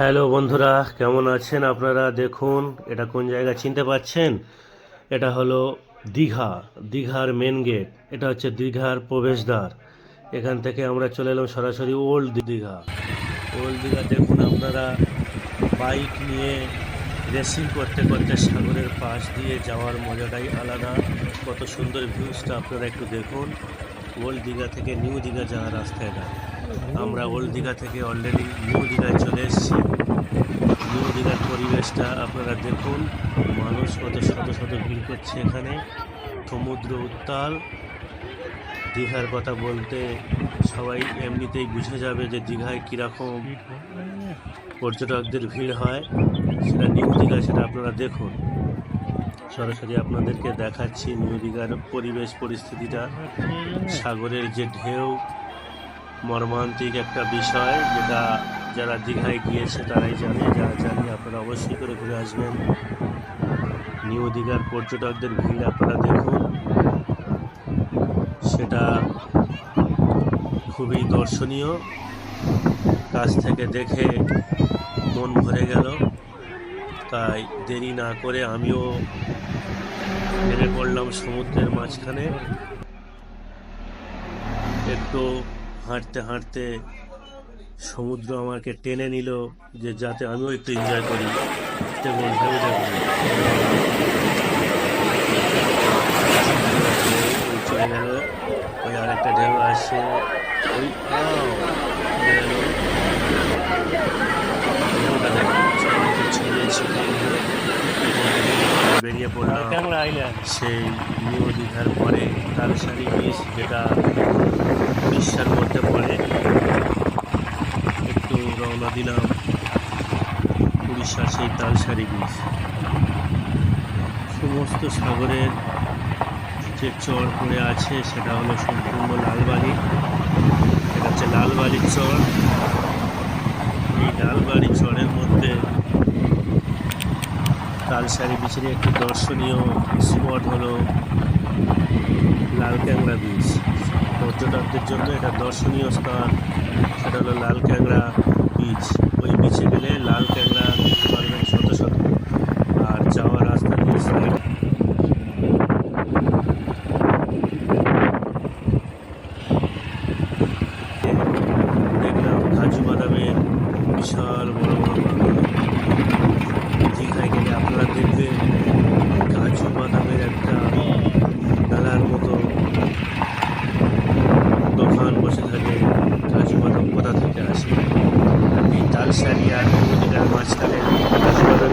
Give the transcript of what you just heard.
Hello বন্ধুরা, কেমন আছেন আপনারা? দেখুন, এটা কোন জায়গা চিনতে পাচ্ছেন? এটা হলো দীঘা। দীঘার মেন গেট। এটা হচ্ছে দীঘার প্রবেশদ্বার। এখান থেকে আমরা চলে এলাম সরাসরি ওল্ড দীঘা। ওল্ড দীঘা দেখুন আপনারা, বাইক নিয়ে রেসিং করতে করতে সাগরের পাশ দিয়ে যাওয়ার মজাটাই আলাদা। কত সুন্দর ভিউজটা আপনারা একটু দেখুন। ওল্ড দীঘা থেকে নিউ দীঘা যাওয়ার রাস্তা এটা। আমরা ওল্ড দীঘা থেকে অলরেডি নিউ দীঘায় চলে এসেছি। নিউ দীঘার পরিবেশটা আপনারা দেখুন। মানুষ কত শত শত ভিড় করছে এখানে। সমুদ্র উত্তাল। দীঘার কথা বলতে সবাই এমনিতেই বুঝে যাবে যে দীঘায় কীরকম পর্যটকদের ভিড় হয়। সেটা নিউ দীঘা, সেটা আপনারা দেখুন। সরাসরি আপনাদেরকে দেখাচ্ছি নিউ দীঘার পরিবেশ পরিস্থিতিটা। সাগরের যে ঢেউ, মর্মান্তিক একটা বিষয়, যেটা যারা দীঘায় গিয়েছে তারাই জানে। যারা জানি আপনারা অবশ্যই করে ঘুরে আসবেন। নিউ দীঘার পর্যটকদের ভিড় আপনারা দেখুন, সেটা খুবই দর্শনীয়। কাছ থেকে দেখে মন ভরে গেল। তাই দেরি না করে আমিও নেমে পড়লাম সমুদ্রের মাঝখানে। একটু হাঁটতে হাঁটতে সমুদ্র আমাকে টেনে নিল, যে যাতে আমিও একটু এনজয় করি। দেখুন ঢেউ, দেখুন চলে গেল। ওই আরেকটা ঢেউ আসছে, ওই চলে গেল। ঢেউটা দেখুন, ছড়িয়ে ছিটিয়ে বেরিয়ে পড়লাম সেই নিউ দীঘার পরে তালসারি বিচ, যেটা উড়িষ্যার মধ্যে পড়ে। একটু রওনা দিলাম উড়িষ্যার সেই তালসারি বিচ। সমস্ত সাগরের যে চর পড়ে আছে সেটা হলো সম্পূর্ণ লাল বালি। এটা হচ্ছে লাল বালির চর। এই লাল বালির চরের মধ্যে তালসারি বিচের একটি দর্শনীয় স্পট হলো লাল ক্যাংড়া বিচ। পর্যটকদের জন্য এটা দর্শনীয় স্থান। সেটা হলো লাল ক্যাংড়া বিচ। ওই বিচে গেলে লাল ক্যাংড়া দেখতে পারবেন শত শত। আর যাওয়ার রাস্তা দিয়ে সাইড দেখলাম কাজু বাদামের বিশাল বড় বড় বাগান। দীঘায় গেলে আপনারা দেখবেন কাজু বাদামের একটা মেলার মতো দোকান বসে থাকে। কাজু বাদাম কোথা থেকে আসে? এই তালসারি আর নিউ দীঘার মাঝখানে কাজু বাদাম